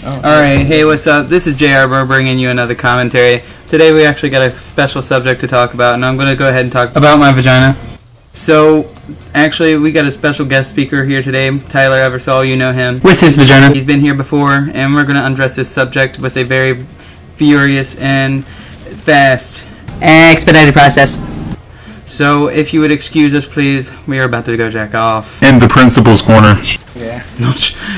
Oh, Alright, hey, what's up? This is JR. We're bringing you another commentary. Today we actually got a special subject to talk about, and I'm going to go ahead and talk about my vagina. So, actually, we got a special guest speaker here today, Tyler Eversole. You know him. With his vagina. He's been here before, and we're going to undress this subject with a very furious and fast, expedited process. So, if you would excuse us, please, we are about to go jack off. In the principal's corner. Yeah.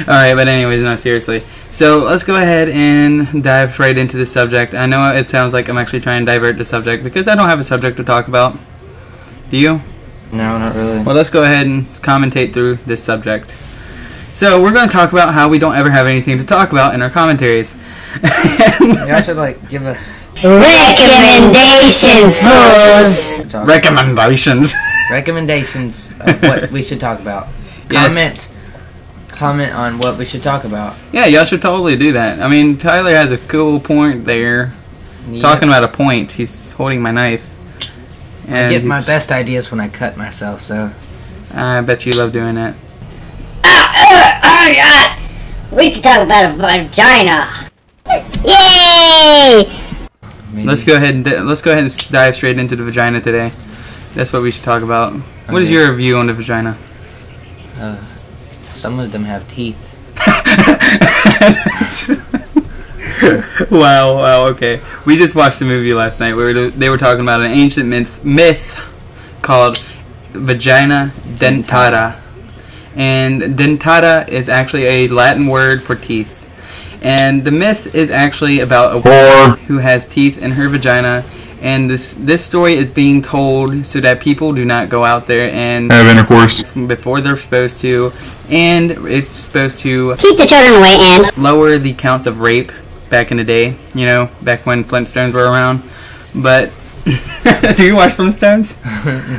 Alright, but anyways, no, seriously. So, let's go ahead and dive right into the subject. I know it sounds like I'm actually trying to divert the subject, because I don't have a subject to talk about. Do you? No, not really. Well, let's go ahead and commentate through this subject. So, we're going to talk about how we don't ever have anything to talk about in our commentaries. You guys should, like, give us... Recommendations, fools! Recommendations. Recommendations of what we should talk about. Yes. Comment on what we should talk about. Yeah, y'all should totally do that. I mean, Tyler has a cool point there. Yep. Talking about a point, he's holding my knife. I get my best ideas when I cut myself, so... I bet you love doing that. We can talk about a vagina. Yay! Maybe. Let's go ahead and dive straight into the vagina today. That's what we should talk about. What is Okay. your view on the vagina? Some of them have teeth. Wow, okay. We just watched a movie last night where they were talking about an ancient myth called Vagina Dentata. And dentata is actually a Latin word for teeth. And the myth is actually about a woman who has teeth in her vagina. And this story is being told so that people do not go out there and Have intercourse. before they're supposed to. And it's supposed to Keep the children away and... lower the counts of rape back in the day. You know, back when Flintstones were around. But... do you watch Flintstones?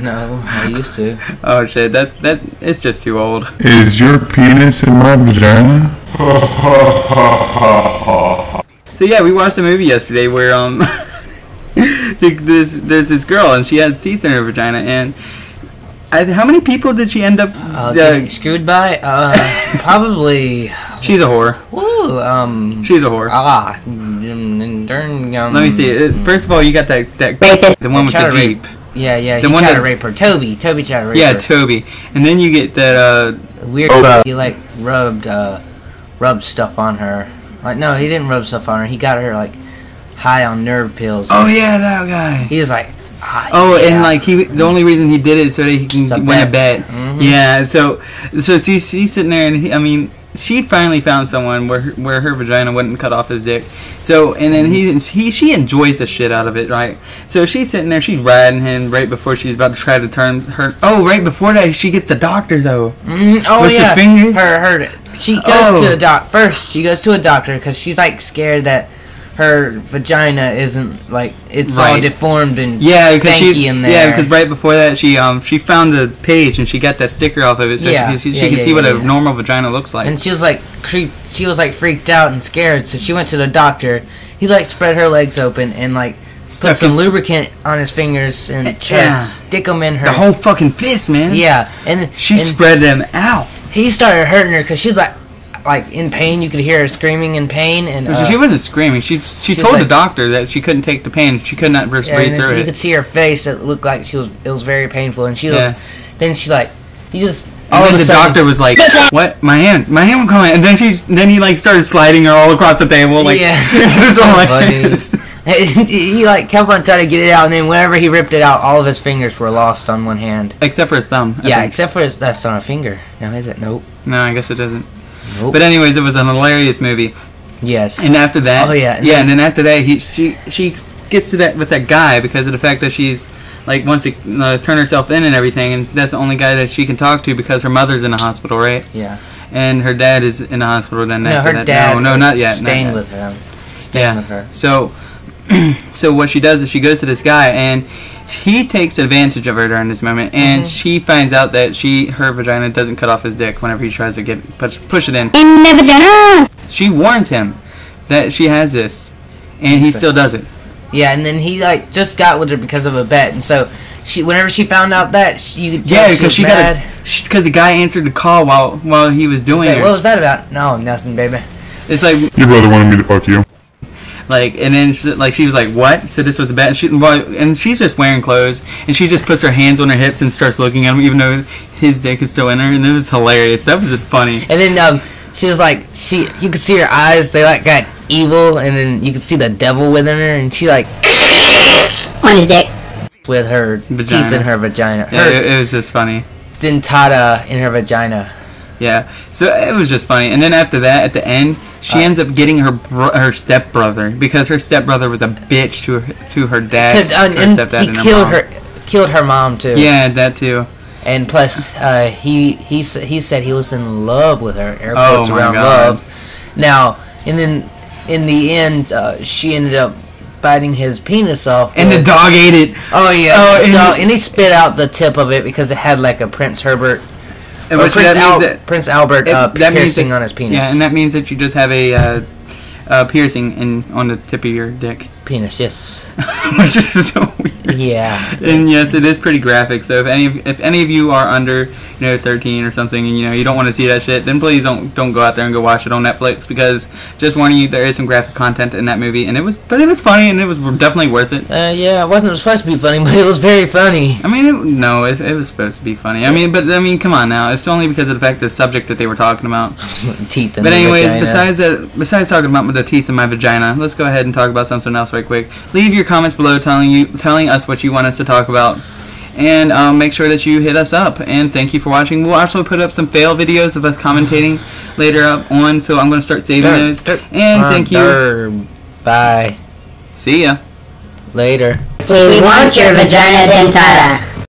No, I used to. Oh shit, that it's just too old. Is your penis in my vagina? So yeah, we watched a movie yesterday where there's this girl and she has teeth in her vagina, and how many people did she end up Getting screwed by? Probably... She's a whore. Woo, She's a whore. Let me see. First of all, you got that Rapist. the one with the Jeep. Yeah, The he one tried that- to rape her. Toby tried to rape her. Yeah, Toby. And then you get that Weird. He like rubbed stuff on her. Like, no, he didn't rub stuff on her. He got her like high on nerve pills. oh yeah, that guy. He was like, Oh, yeah. and like the only reason he did it is so that he can So win a bet. bet. Yeah, so she's sitting there, and she finally found someone where her vagina wouldn't cut off his dick. So, and then she enjoys the shit out of it, right? So she's sitting there, she's riding him right before she's about to try to turn her. Oh, right before that, she gets the doctor though. Oh With the yeah, fingers? She goes to a first. She goes to a doctor because she's like scared that her vagina isn't like it's all Right. deformed and Yeah, because stanky in there. yeah, because right before that she found the page and she got that sticker off of it, so Yeah, she yeah, could yeah, see what yeah, a yeah. normal vagina looks like. And she was like freaked out and scared, so she went to the doctor. He like spread her legs open and like Stuck put some his- lubricant on his fingers and tried Yeah. to stick them in her. The whole fucking fist, man. Yeah, and She and spread them out. he started hurting her because she was like in pain. You could hear her screaming in pain, and She wasn't screaming. She told the like- doctor that she couldn't take the pain. She could not breathe yeah, and through you it. could see her face. It looked like it was very painful, and she was. Yeah. Then she's like, he just And all then of a the sudden, doctor was like, "What? My hand will come in." And then he like started sliding her all across the table. Like, Yeah. it was So all like funny. this. he like kept on trying to get it out, and then whenever he ripped it out, all of his fingers were lost on one hand. Except for his thumb. I Yeah, think. except for that's on a finger. Now is it? Nope. No, I guess it doesn't. Nope. But anyways, it was an hilarious movie. Yes. And after that, Oh, yeah, and and then after that, she gets to that with that guy because of the fact that she's like wants to turn herself in and everything, and that's the only guy that she can talk to because her mother's in the hospital, right? Yeah. And her dad is in the hospital. Then No, after her that, dad. no, not yet. Staying not yet. with her. Staying with her. So, so what she does is she goes to this guy, and he takes advantage of her during this moment, and she finds out that her vagina doesn't cut off his dick whenever he tries to push it in. In the vagina! She warns him that she has this, and he still does it. Yeah, and then he like just got with her because of a bet, and so whenever she found out that, you could tell because she was mad. because the guy answered the call while he was doing Like, it. what was that about? No, nothing, baby. It's like Your brother wanted me to fuck you. like, and then she was like, "What?" So this was a bet, and she's just wearing clothes, and she just puts her hands on her hips and starts looking at him, even though his dick is still in her, and it was hilarious. That was just funny. And then she was like, you could see her eyes, they like got evil, and then you could see the devil within her, and she like On his dick. with her Vagina. teeth in her vagina, Yeah, her it was just funny. dentata in her vagina. Yeah, so it was just funny. And then after that, at the end, she ends up getting her stepbrother because her stepbrother was a bitch to her dad, Because to her and stepdad, he and killed her mom too. Yeah, that too. And plus, he said he was in love with her. Air Oh quotes my around God. love. Now, and then in the end, she ended up biting his penis off. And the dog ate it. Oh yeah. Oh, And he spit out the tip of it because it had like a Prince Herbert. And Or which that means that Prince Albert that means piercing that- on his penis. Yeah, and that means that you just have a piercing on the tip of your dick, Penis, yes. which is so weird. Yeah. And yes, it is pretty graphic. So if any of you are under 13 or something, and you don't want to see that shit, then please don't go out there and go watch it on Netflix, because just warning you, there is some graphic content in that movie, and it was funny, and it was definitely worth it. Yeah, it wasn't supposed to be funny, but it was very funny. I mean, it was supposed to be funny. I mean, come on now. It's only because of the fact the subject that they were talking about. Teeth in But the anyways, vagina. besides talking about the teeth in my vagina, let's go ahead and talk about something else right quick. Leave your comments below telling us what you want us to talk about. And make sure that you hit us up. And thank you for watching. We'll also put up some fail videos of us commentating later up on, so I'm going to start saving those. And thank you. Bye. See ya. Later. We want your vagina dentata.